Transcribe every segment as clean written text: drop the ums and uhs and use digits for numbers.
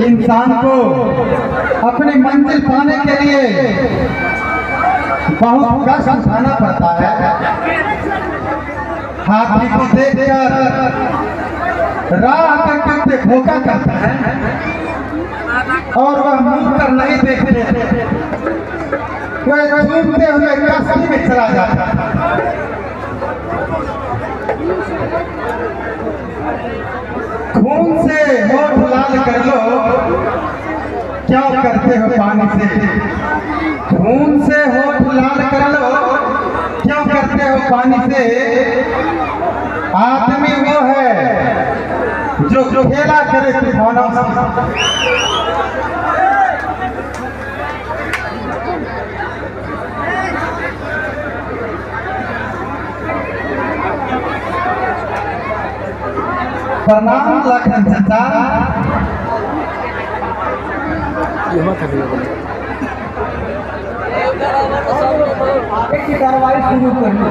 इंसान को अपनी मंजिल पाने के लिए बहुत कष्ट उठाना पड़ता है। हाथी को देखकर राह करते धोखा करता है और वह मुड़ कर नहीं देखते, वह घूमते हुए कश्ती में चला जाता है। खून से होठ लाल कर लो, क्यों करते हो पानी से? खून से होठ लाल कर लो, क्यों करते हो पानी से? आदमी वो है जो खेला करे तूफानों से। प्रणाम लखन चाचा। आगे की कार्रवाई शुरू करनी।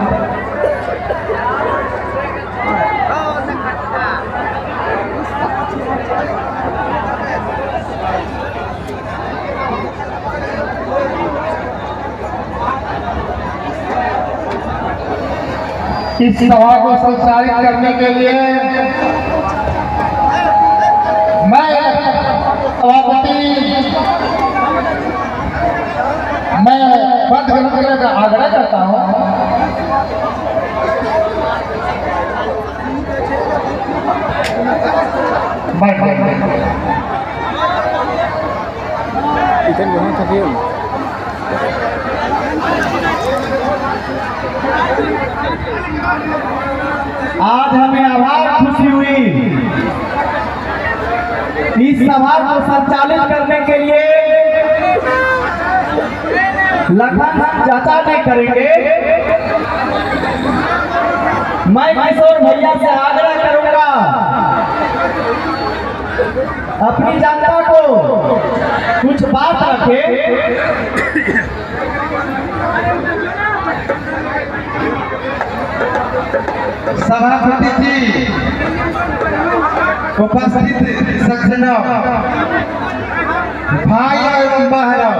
इस सभा को संचालित करने के लिए मैं सभापति पद ग्रहण करने का आग्रह करता हूँ। आज हमें आभार खुशी हुई। इस सभा को संचालित करने के लिए लखन चाचा ने करेंगे। मैं किशोर भैया से आग्रह करूंगा, अपनी जनता को कुछ बात रखे। सभापति जी, उपस्थित सज्जनों, भाई एवं बहनों,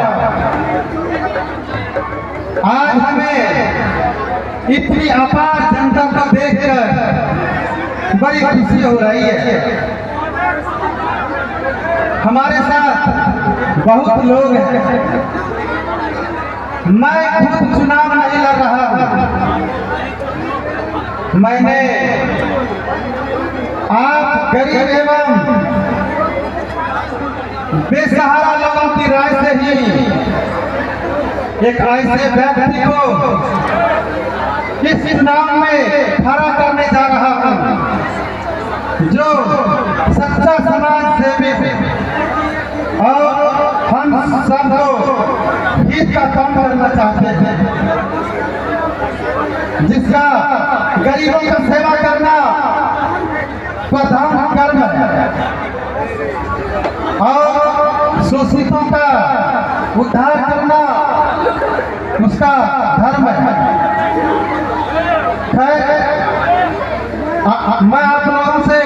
आज हमें इतनी अपार जनता को देखकर बड़ी खुशी हो रही है। हमारे साथ बहुत लोग हैं। मैं खुद चुनाव नहीं लड़ रहा हूं। मैंने आप गरीब एवं बेसहारा लोगों की राय से ही एक ऐसे व्यक्ति को इस चुनाव में खड़ा करने जा रहा हूं जो सच्चा समाज सेवी और हम सबको हित का काम करना चाहते हैं, जिसका गरीबों की सेवा करना प्रधान कर्म है और शोषितों का उद्धार करना उसका धर्म है। खैर, मैं आप लोगों से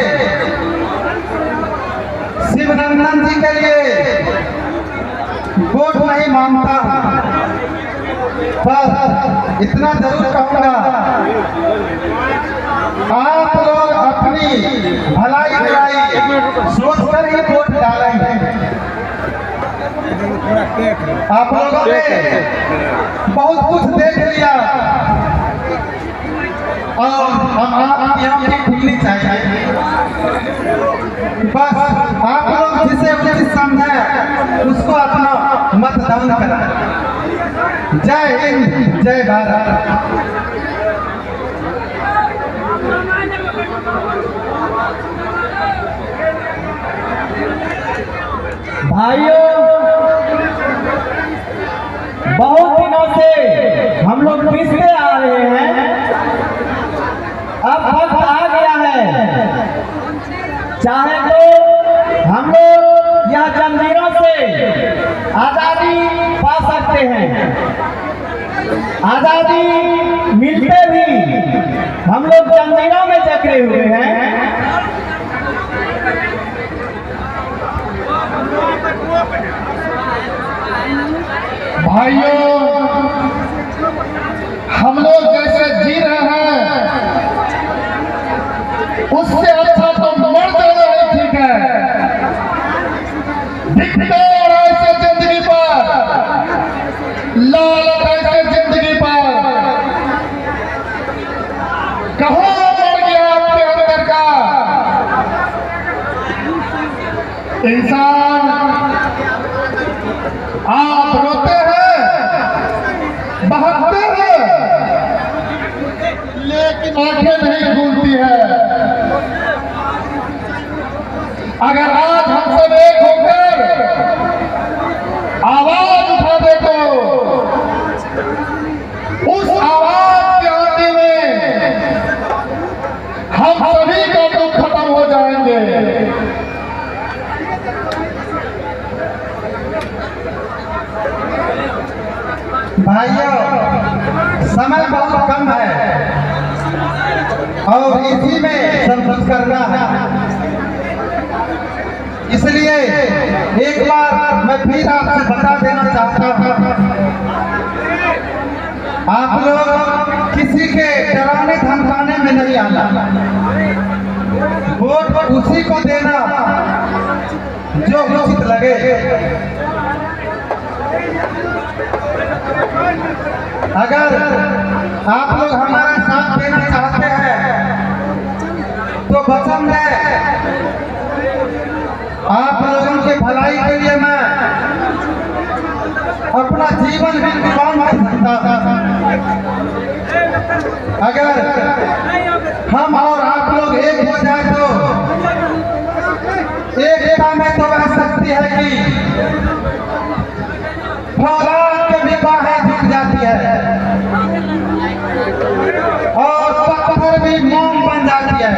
शिवनंदन जी के लिए वोट नहीं मांगता हूं, पर इतना जरूर कहूंगा, आप लोग अपनी भलाई बुराई सोचकर ही वोट डालेंगे। आप लोगों ने बहुत कुछ देख लिया और हम आपकी आंखें खुलनी चाहिए। बस आप लोग जिसे उचित समझे उसको अपना मतदान करें। जय हिंद, जय भारत। भाइयों, बहुत दिनों से हम लोग पिछते आ रहे हैं, अब वक्त आ गया है। चाहे तो हम लोग यह जंजीरों से आजादी पा सकते हैं, आजादी मिलते भी हम लोग जंजीरों में जकड़े हुए हैं। इंसान आप रोते हैं, बहकते हैं, लेकिन आंखें नहीं खुलती है। अगर आज हम सब एक होकर आवाज उठा दे तो उस आवाज के आने में हम सभी का दुख खत्म हो जाएंगे। भाइयों, समय बहुत कम है और इसी में सब कुछ करना है। इसलिए एक बार मैं फिर आपसे बता देना चाहता हूँ, आप लोग किसी के डराने धमकाने में नहीं आना। वोट उसी को देना जो उचित लगे। अगर आप लोग हमारा साथ देना चाहते हैं तो वचन दें, आप लोगों के भलाई के लिए मैं अपना जीवन भी कुर्बान कर सकता हूं। अगर हम और आप लोग एक हो जाए तो एकता में तो वह शक्ति है कि फौलाद के भी बाहें झुक जाती है और पत्थर भी मोम बन जाती है।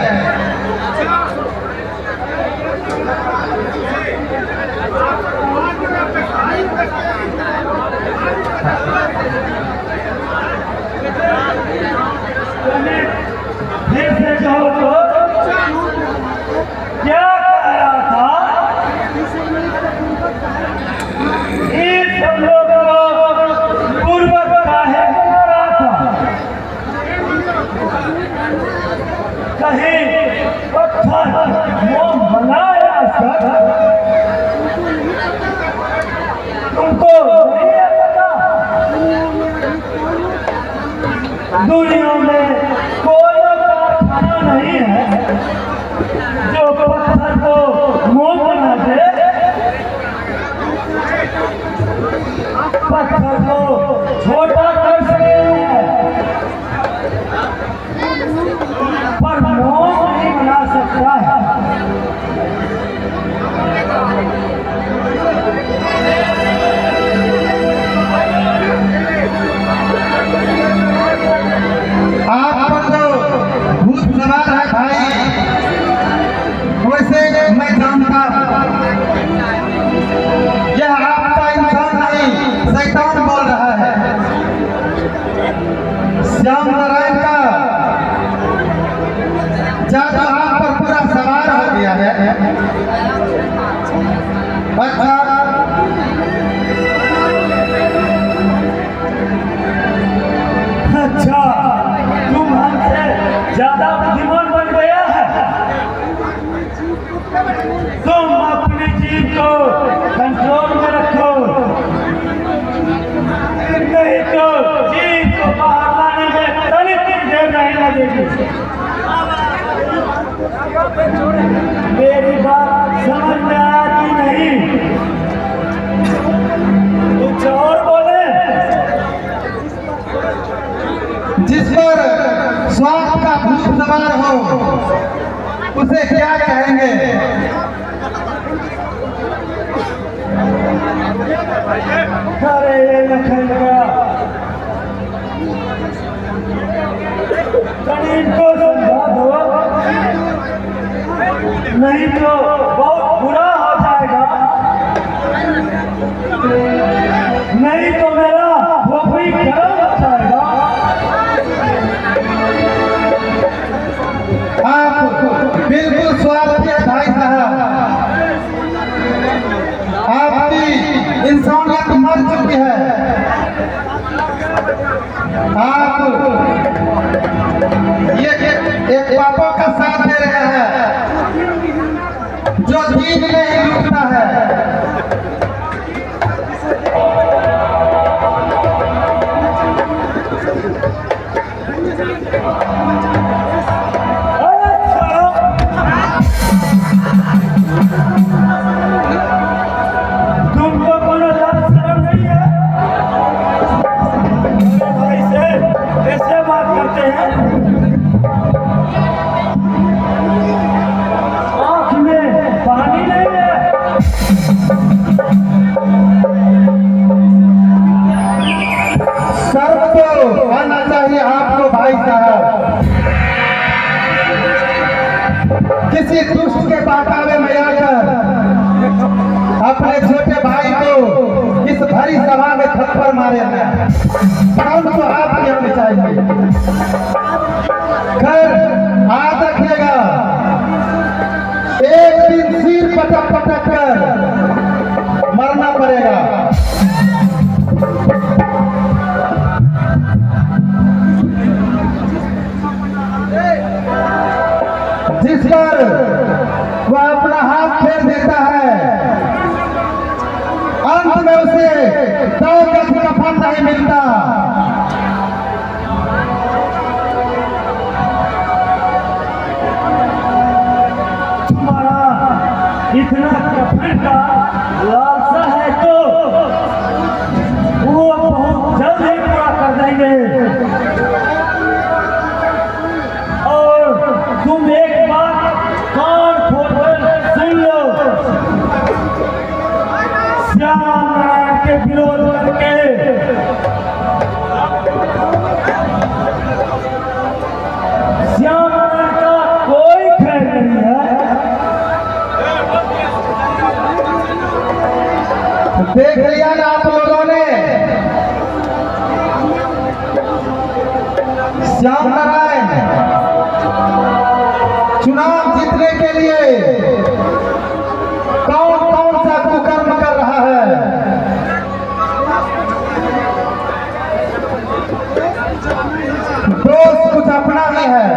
फिर से कहो तो क्या कह रहा था? इन सब लोगों को पूर्वक काहे कह रहा था? कहीं पत्थर मोम बनाया कर तुमको नहीं है पता? दुनिया में कोई कारखाना नहीं है जो पत्थर को मोम बना दे, पत्थर को छोटा कर सकते हैं पर मोम नहीं बना सकता है। आप पर जो भूत सवार है भाई, वैसे मैं जानता हूं यह आपका इंसान नहीं शैतान बोल रहा है। श्याम नारायण का जादू आप पर पूरा सवार हो गया है। अच्छा, अच्छा, तुम हमसे ज्यादा बुद्धिमान बन गया है। तुम अपनी जीभ को कंट्रोल में रखो, नहीं तो जीभ को बाहर लाने में तनिक देर नहीं लगेगी। मेरी बात समझ में आया कि नहीं? कुछ और बोले? जिस पर स्वार्थ का भूत सवार हो उसे क्या कहेंगे? अरे ये लखनगा करीब को समझा दो, नहीं तो बहुत बुरा हो जाएगा। नहीं तो मेरा खोपड़ी गर्म हो जाएगा। आप बिल्कुल स्वार्थी है भाई साहब। आपकी इंसानियत मर चुकी है। आप ये एक पापों का साथ दे रहे हैं जो दीन में ही रुकता है। अरे शर्म तो आना चाहिए आपको भाई साहब। किसी दुष्ट के बहकावे में आकर अपने छोटे भाई को इस भरी सभा में थप्पड़ मारे हैं। शर्म तो आपकी होनी चाहिए। खैर याद रखिएगा, एक दिन सिर पटक पटक कर मरना पड़ेगा। जिस पर वह अपना हाथ फेर देता है, अंत में उसे 2 गज कफन नहीं मिलता। तुम्हारा इतना कफन का लालसा है तो वो बहुत जल्द ही पूरा कर देंगे। और तुम एक बात कान खोलकर सुन लो, श्याम नारायण के विरोध करके श्याम नारायण का कोई खैर नहीं है। देख लिया ना आप लोगों ने, श्याम नारायण चुनाव जीतने के लिए कौन कौन सा कुकर्म कर रहा है। दोष कुछ अपना ही है।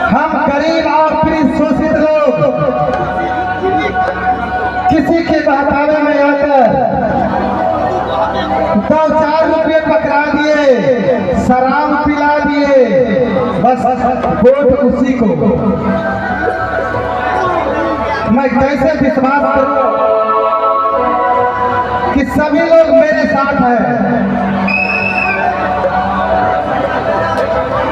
हम गरीब और पीड़ित शोषित लोग किसी के बहकावे में आकर 2-4 रुपये पकड़ा दिए, शराब पिला दिए, बस वोट उसी को। मैं कैसे विश्वास करूं कि सभी लोग मेरे साथ हैं।